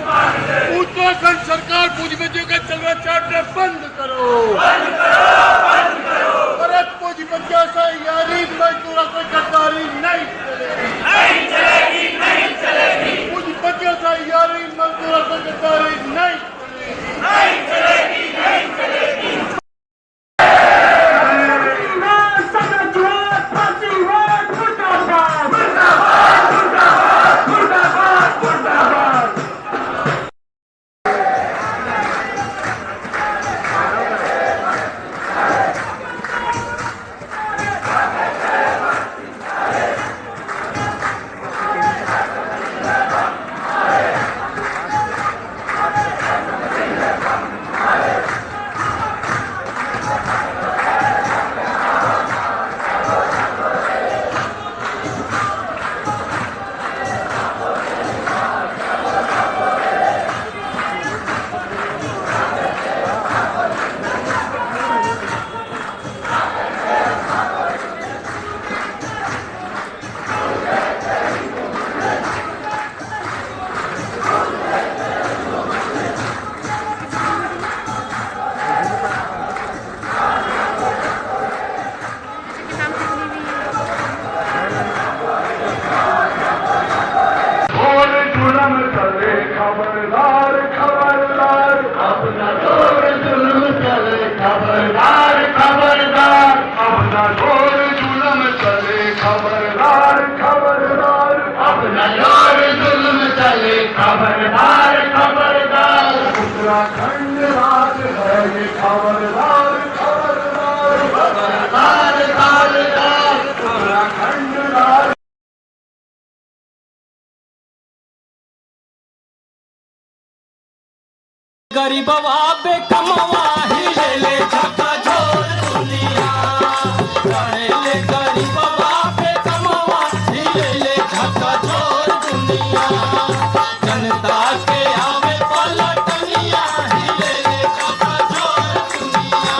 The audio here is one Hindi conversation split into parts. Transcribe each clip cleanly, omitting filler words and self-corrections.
मांगते। उत्तराखंड सरकार पूंजीपतियों का चल रहा चार्टर बंद करो। अरे पूंजीपतियों से यारी मजदूरों को गद्दारी नहीं चलेगी। पूंजीपतियों से यारी मजदूरों को गद्दारी नहीं चलेगी। खबरदार खबरदार अपना जोर जुल्म चले। खबरदार खबरदार अपना जोर जुल्म चले। खबरदार खबरदार अपना जोर जुल्म चले। खबरदार खबरदार उत्तराखंड राज है ये। खबरदार खबरदार खबरदार खबरदार उत्तराखंड राज। गरीबवा बेकमवा ही ले ले झका झोर दुनिया। ले गरीबवा बेकमवा ही ले ले झका झोर दुनिया। जनता के आवे पलटनिया ही ले ले झका झोर दुनिया।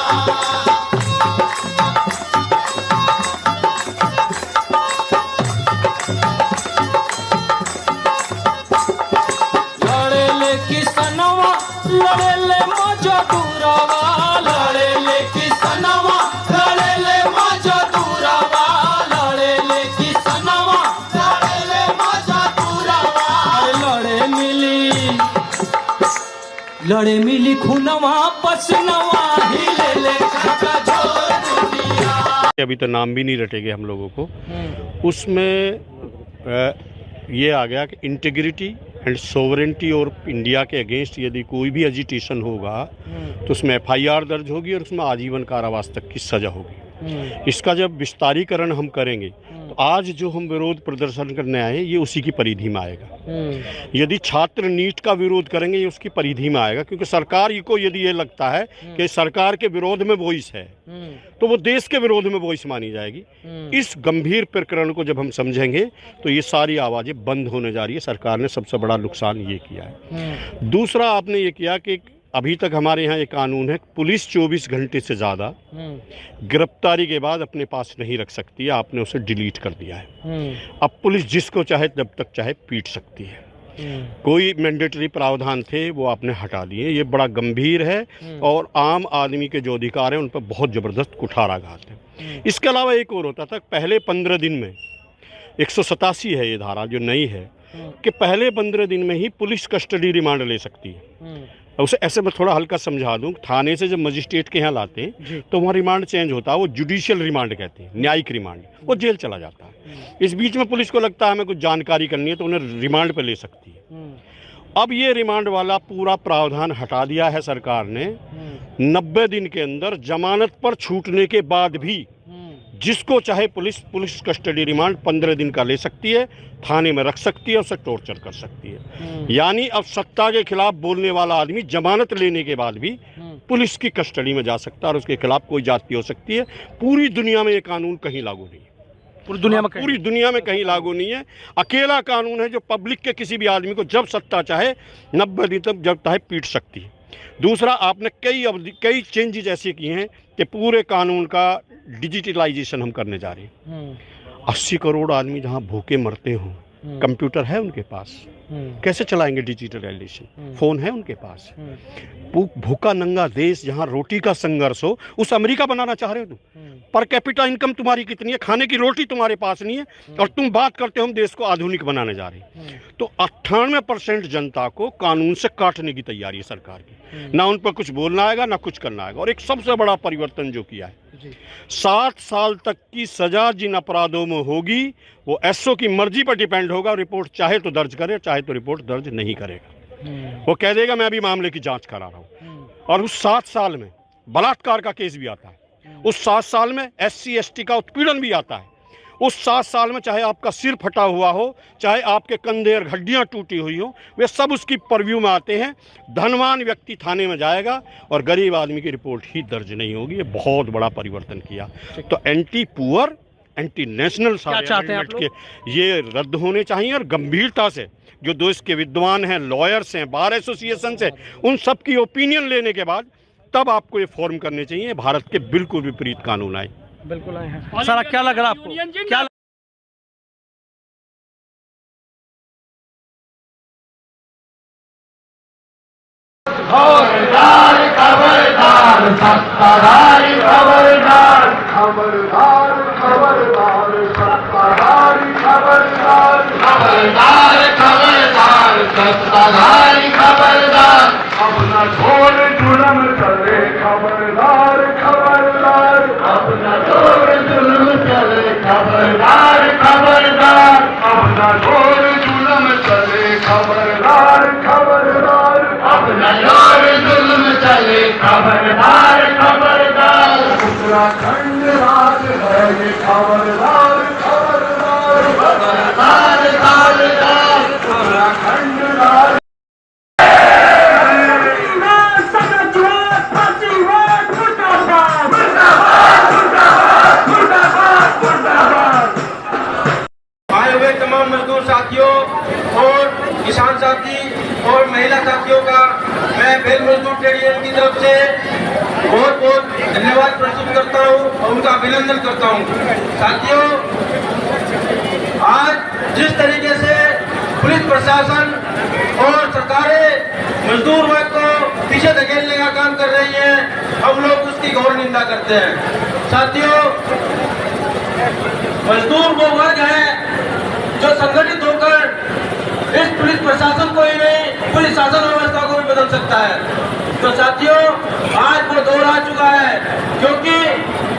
लड़े ले किसनवा लड़े ले मजदूरवा। लड़े ले किसनवा लड़े ले मजदूरवा। लड़े ले किसनवा लड़े ले मजदूरवा। लड़े मिली खूनवा पसनवा ही ले ले झका झोर दुनिया। अभी तो नाम भी नहीं रटेगे हम लोगों को। उसमें ये आ गया कि इंटीग्रिटी एंड सोवरेंटी और इंडिया के अगेंस्ट यदि कोई भी एजिटेशन होगा तो उसमें एफआईआर दर्ज होगी और उसमें आजीवन कारावास तक की सज़ा होगी। इसका जब विस्तारीकरण हम करेंगे तो आज जो हम विरोध प्रदर्शन करने आए ये उसी की परिधि में आएगा। यदि छात्र नीट का विरोध करेंगे ये उसकी परिधि में आएगा, क्योंकि सरकार को यदि ये लगता है कि सरकार के विरोध में वॉइस है तो वो देश के विरोध में वॉइस मानी जाएगी। इस गंभीर प्रकरण को जब हम समझेंगे तो ये सारी आवाज़ें बंद होने जा रही है। सरकार ने सबसे बड़ा नुकसान ये किया है। दूसरा आपने ये किया कि अभी तक हमारे यहाँ एक कानून है, पुलिस 24 घंटे से ज़्यादा गिरफ्तारी के बाद अपने पास नहीं रख सकती है। आपने उसे डिलीट कर दिया है। अब पुलिस जिसको चाहे जब तक चाहे पीट सकती है। कोई मैंडेटरी प्रावधान थे वो आपने हटा दिए। ये बड़ा गंभीर है और आम आदमी के जो अधिकार हैं उन पर बहुत ज़बरदस्त कुठाराघात है। इसके अलावा एक और होता था, पहले 15 दिन में 187 है ये धारा जो नई है कि पहले 15 दिन में ही पुलिस कस्टडी रिमांड ले सकती है। उसे ऐसे मैं थोड़ा हल्का समझा दूं, थाने से जब मजिस्ट्रेट के यहाँ लाते हैं तो वहाँ रिमांड चेंज होता है, वो जुडिशियल रिमांड कहते हैं, न्यायिक रिमांड, वो जेल चला जाता है। इस बीच में पुलिस को लगता है हमें कुछ जानकारी करनी है तो उन्हें रिमांड पे ले सकती है। अब ये रिमांड वाला पूरा प्रावधान हटा दिया है सरकार ने। 90 दिन के अंदर जमानत पर छूटने के बाद भी जिसको चाहे पुलिस कस्टडी रिमांड 15 दिन का ले सकती है, थाने में रख सकती है, उसे टॉर्चर कर सकती है। यानी अब सत्ता के खिलाफ बोलने वाला आदमी जमानत लेने के बाद भी पुलिस की कस्टडी में जा सकता है और उसके खिलाफ कोई जाति हो सकती है। पूरी दुनिया में ये कानून कहीं लागू नहीं है। पूरी दुनिया में कहीं लागू नहीं है। अकेला कानून है जो पब्लिक के किसी भी आदमी को जब सत्ता चाहे 90 दिन तक जब चाहे पीट सकती है। दूसरा, आपने कई चेंजेस ऐसे किए हैं कि पूरे कानून का डिजिटलाइजेशन हम करने जा रहे हैं। 80 करोड़ आदमी जहां भूखे मरते हों, कंप्यूटर है उनके पास, कैसे चलाएंगे डिजिटलाइजेशन? फोन है उनके पास। भूखा नंगा देश जहां रोटी का संघर्ष हो, उस अमेरिका बनाना चाह रहे हो तुम? पर कैपिटा इनकम तुम्हारी कितनी है? खाने की रोटी तुम्हारे पास नहीं है और तुम बात करते हो हम देश को आधुनिक बनाने जा रहे हैं। तो 98% जनता को कानून से काटने की तैयारी है सरकार की। ना उन पर कुछ बोलना आएगा ना कुछ करना आएगा। और एक सबसे बड़ा परिवर्तन जो किया है, 7 साल तक की सजा जिन अपराधों में होगी वो एसओ की मर्जी पर डिपेंड होगा। रिपोर्ट चाहे तो दर्ज करे, चाहे तो रिपोर्ट दर्ज नहीं करेगा। वो कह देगा मैं अभी मामले की जांच करा रहा हूं। और उस 7 साल में बलात्कार का केस भी आता है, उस 7 साल में SC ST का उत्पीड़न भी आता है, उस 7 साल में चाहे आपका सिर फटा हुआ हो, चाहे आपके कंधे और हड्डियां टूटी हुई हो, वे सब उसकी परव्यू में आते हैं। धनवान व्यक्ति थाने में जाएगा और गरीब आदमी की रिपोर्ट ही दर्ज नहीं होगी। ये बहुत बड़ा परिवर्तन किया। तो एंटी पुअर, एंटी नेशनल सारे के ये रद्द होने चाहिए और गंभीरता से जो देश के विद्वान हैं, लॉयर्स हैं, बार एसोसिएशन हैं, उन सब की ओपिनियन लेने के बाद तब आपको ये फॉर्म करने चाहिए। भारत के बिल्कुल विपरीत कानून आए। बिल्कुल आए हैं। सर क्या लग रहा है आपको? क्या खबरदार खबरदार सत्ताधारी खबरदार खबरदार खबरदार सत्ताधारी खबरदार खबरदार खबरदार सत्ताधारी खबरदार अपना छोड़ जुल्म चले खबरदार खबरदार अपना छोड़ जुल्म चले खबरदार खबरदार अपना छोड़ जुल्म चले खबरदार खबरदार अपना छोड़ जुल्म चले खबरदार खबरदार उत्तराखंड राज है ये खबरदार खबरदार खबरदार खबरदार उत्तराखंड राज तमाम मजदूर साथियों और किसान साथी और महिला साथियों का मैं बेल मजदूर ट्रेड यूनियन की तरफ से बहुत बहुत धन्यवाद प्रस्तुत करता हूं और उनका अभिनंदन करता हूं। साथियों, आज जिस तरीके से पुलिस प्रशासन और सरकारें मजदूर वर्ग को पीछे धकेलने का काम कर रही हैं, हम लोग उसकी घोर निंदा करते हैं। साथियों, मजदूर वो वर्ग है जो संगठित होकर इस पुलिस प्रशासन को ही नहीं, पुलिस शासन व्यवस्था को भी बदल सकता है। तो साथियों, आज वो दौर आ चुका है, क्योंकि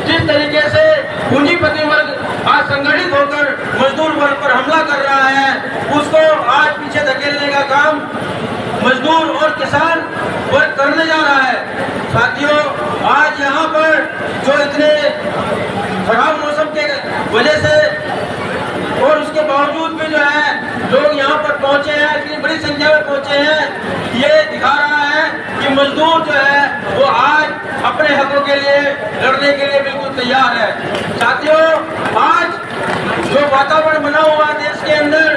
जिस तरीके से पूंजीपति वर्ग आज संगठित होकर मजदूर वर्ग पर हमला कर रहा है, उसको आज पीछे धकेलने का काम मजदूर और किसान वर्ग करने जा रहा है। साथियों, आज यहाँ पर जो इतने खराब मौसम के वजह से और उसके बावजूद भी जो है लोग यहाँ पर पहुंचे हैं, इतनी बड़ी संख्या में पहुंचे हैं, ये दिखा रहा है कि मजदूर जो है वो आज अपने हकों के लिए लड़ने के लिए बिल्कुल तैयार है। साथियों, आज जो वातावरण बना हुआ देश के अंदर,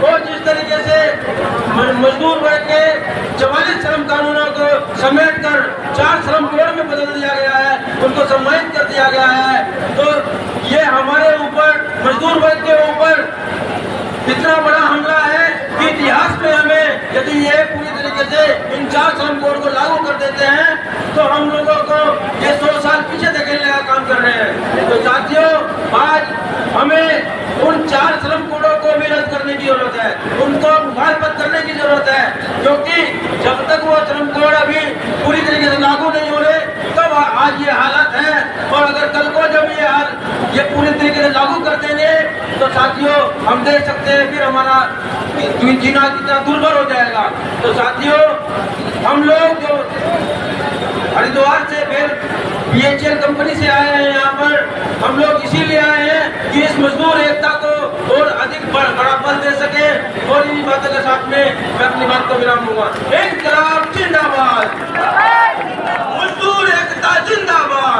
वो जिस तरीके से मजदूर वर्ग के 44 श्रम कानूनों को समेट कर 4 श्रम कोड में बदल दिया गया है, उनको सम्मानित कर दिया गया है, तो ये हमारे ऊपर, मजदूर वर्ग के ऊपर इतना बड़ा हमला है कि इतिहास में हमें, यदि ये पूरी तरीके से इन 4 श्रम कोड को लागू कर देते हैं तो हम लोगों को ये 100 साल पीछे धकेलने का काम कर रहे हैं। तो साथियों, आज हमें उन 4 श्रम कोडों को भी रद्द करने की जरूरत है, उनको मुखालफत करने की जरूरत है, क्योंकि जब तक वो श्रम कोड अभी पूरी तरीके से लागू नहीं हो रहे तब आज ये हालत है। और अगर कल को जब ये पूरी तरीके से लागू कर देंगे तो साथियों, हम देख सकते हैं फिर हमारा जीना कितना दुर्भर हो जाएगा। तो साथियों, हम लोग जो हरिद्वार से फिर BHEL कंपनी से आए हैं यहाँ पर, हम लोग इसीलिए आए हैं कि इस मजदूर एकता को और अधिक बड़ा बल दे सके। और इन्हीं बातों के साथ में मैं अपनी बात को विराम दूंगा। इनकलाब जिंदाबाद, मजदूर एकता जिंदाबाद।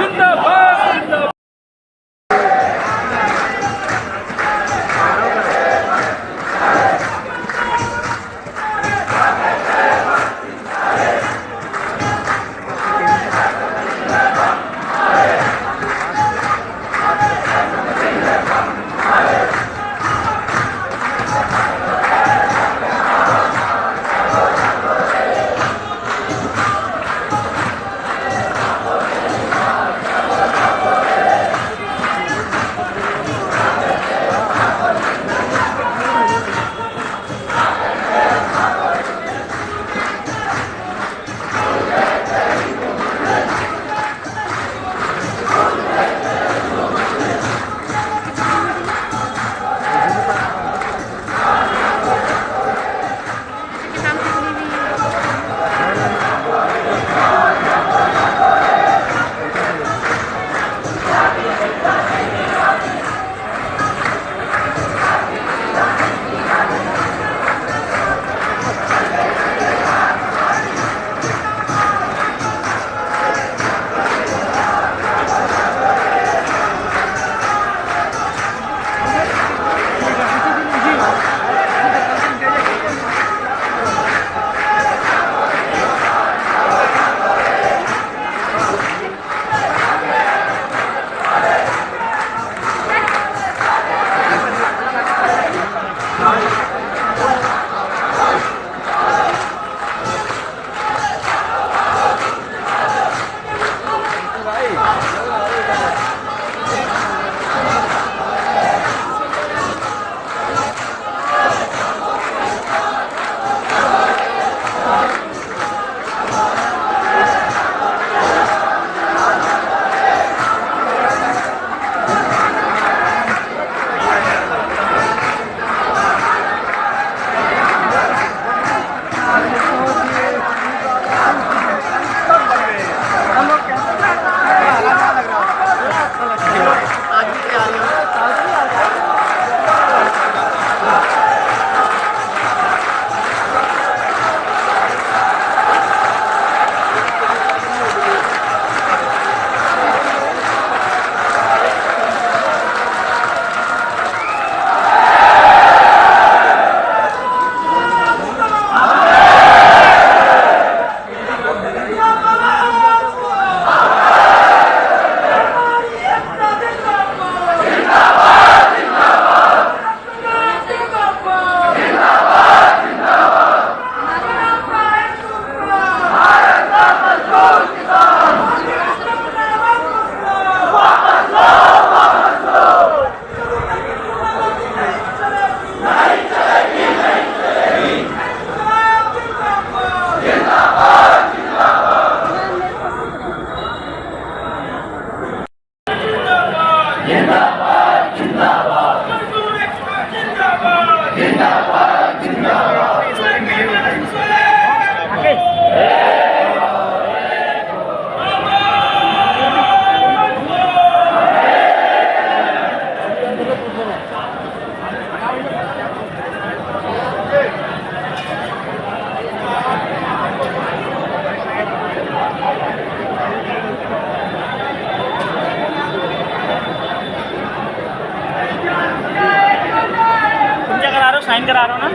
साइन करा रहा हूँ ना।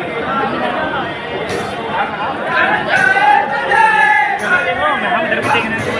देखो मैं हम इधर भी देखने को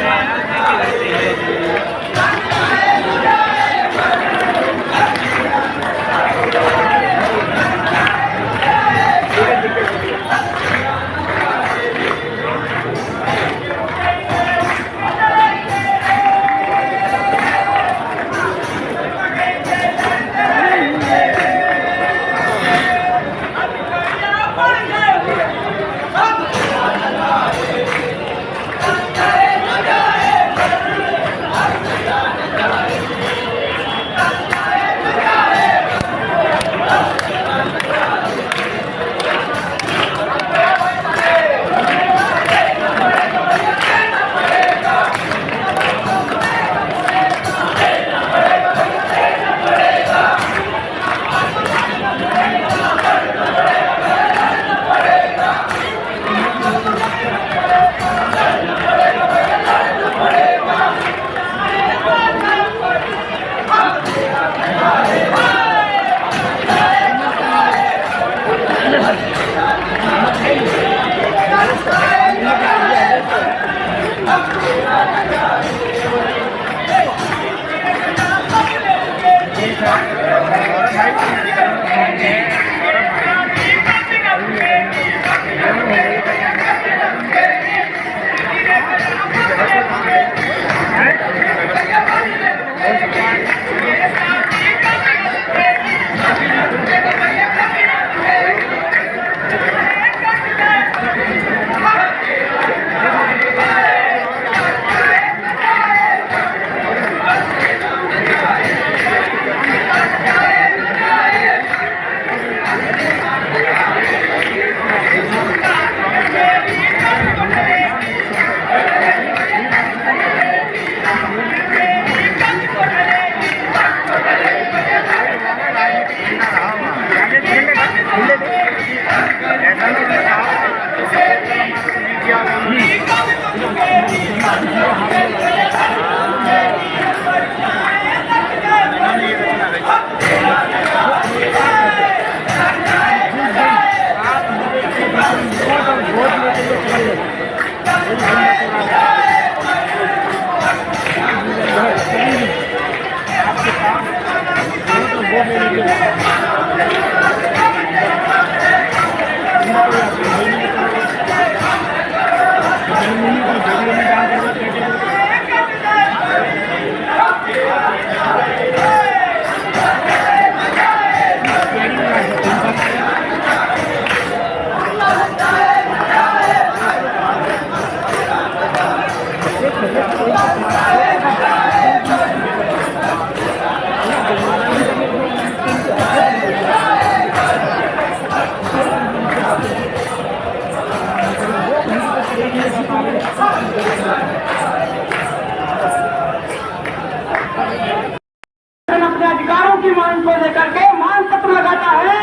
अपने अधिकारों की मांग को लेकर के मांग पत्र लगाता है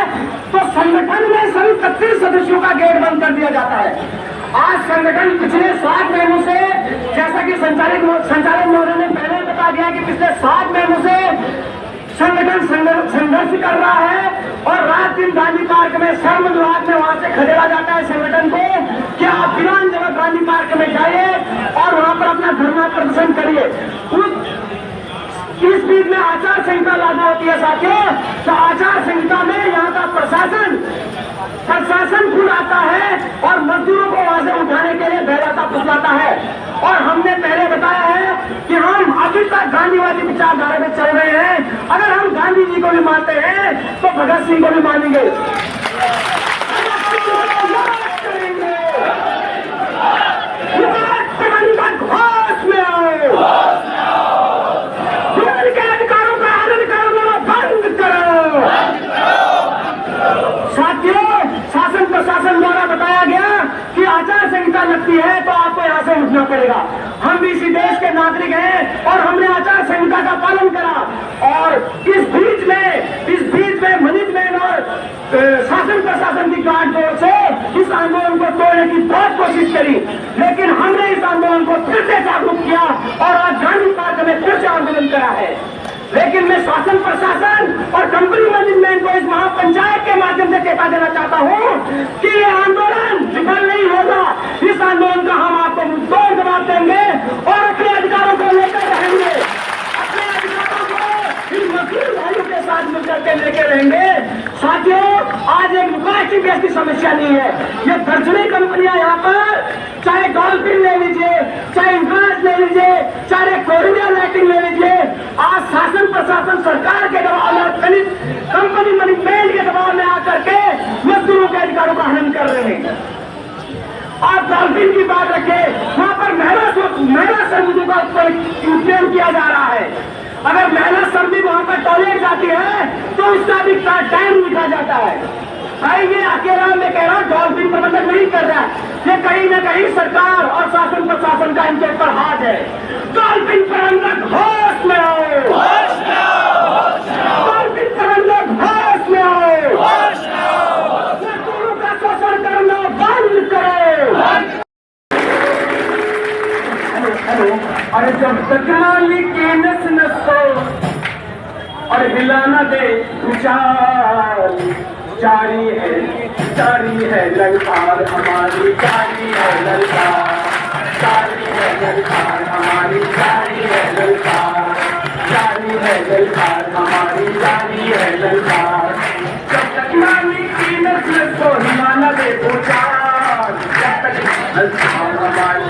तो संगठन में सभी 31 सदस्यों का गेट बंद कर दिया जाता है। आज संगठन पिछले 7 महीनों से, जैसा कि संचालक महोदय ने पहले बता दिया कि पिछले 7 महीनों से संगठन संघर्ष कर रहा है और रात दिन गांधी पार्क में श्रम विभाग में वहां से खदेड़ा जाता है संगठन को कि आप बिना जगह गांधी पार्क में जाइए और वहां पर अपना धरना प्रदर्शन करिए। इस बीच में आचार संहिता लागू होती है साथियों, तो आचार संहिता में यहाँ का प्रशासन खुद आता है और मजदूरों को वहां से उठाने के लिए बहलाता फुसलाता है। और हमने पहले बताया है कि हम अभी तक गांधीवादी विचारधारा में चल रहे हैं। अगर हम गांधी जी को भी मानते हैं तो भगत सिंह को भी मानेंगे। घोष में आओ, के अधिकारों का हनन करना बंद करो। साथियों, शासन प्रशासन द्वारा बताया गया कि आचार संहिता लगती है तो आपको यहाँ से उठना पड़ेगा। हम भी इसी देश के नागरिक हैं और हमने आचार संहिता का पालन करा। और इस बीच में मैनेजमेंट और शासन प्रशासन की गाठजोड़ से इस आंदोलन को तोड़ने की बहुत कोशिश करी, लेकिन हमने इस आंदोलन को फिर से जागरूक किया और आज गांधी पार्क में फिर से आंदोलन करा है। लेकिन मैं शासन प्रशासन और कंपनी मैनेजमेंट को इस महापंचायत के माध्यम से कहता देना कि ये आंदोलन विफल नहीं होगा। इस आंदोलन का हम आपको मुंहतोड़ जवाब देंगे और अपने अधिकारों को लेकर रहेंगे, अपने अधिकारों को इन मजदूर भाइयों के साथ मिलकर के लेकर रहेंगे। साथियों, आज एक मुकाशी गैस की समस्या नहीं है, ये दर्जनें कंपनियां यहाँ पर, चाहे डॉल्फिन ले लीजिए, चाहे इंफ्राज ले लीजिए, चाहे कोरिया लाइटिंग ले लीजिए, आज शासन प्रशासन सरकार के दबाव में, कंपनी मैनेजमेंट के दबाव में आकर के मजदूरों के अधिकारों का हनन कर रहे हैं। आप डॉल्फिन की बात रखें, वहां पर महिला श्रमिकों का उपयोग किया जा रहा है। अगर महिला श्रमिक वहां पर टॉयलेट जाती है तो उसका भी टाइम लिखा जाता है। भाई ये अकेला मैं कह रहा हूँ डॉल्फिन प्रबंधन नहीं कर रहा है, ये कहीं न कहीं सरकार और शासन प्रशासन का इनके ऊपर हाथ है। डॉल्फिन प्रबंधक होश में आओ, डॉल्फिन प्रबंधक होश में आओ, मजदूरों का शोषण करना बंद करो। हेलो, अरे जब तक मालिक की नस नसो और हिलाना दे उचाल, जारी है ललकार हमारी, जारी है ललकार, जारी है ललकार हमारी, जारी है ललकार, जारी है ललकार हमारी, जारी है ललकार। जब तक मालिक की नस्ल को हिलाना दे उचाल, जब तक ललकार हमारी,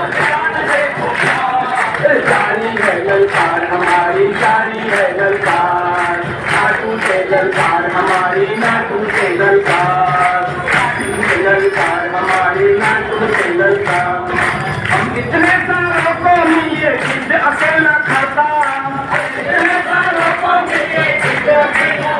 जारी है ललकार हमारी, जारी है ललकार, नाटू से ललकार हमारी, नाटू से ललकार, नाटू से ललकार हमारी, नाटू से ललकार। हम कितने सालों को मिले जिद अकेला खाता, कितने सालों को मिले जिद अकेला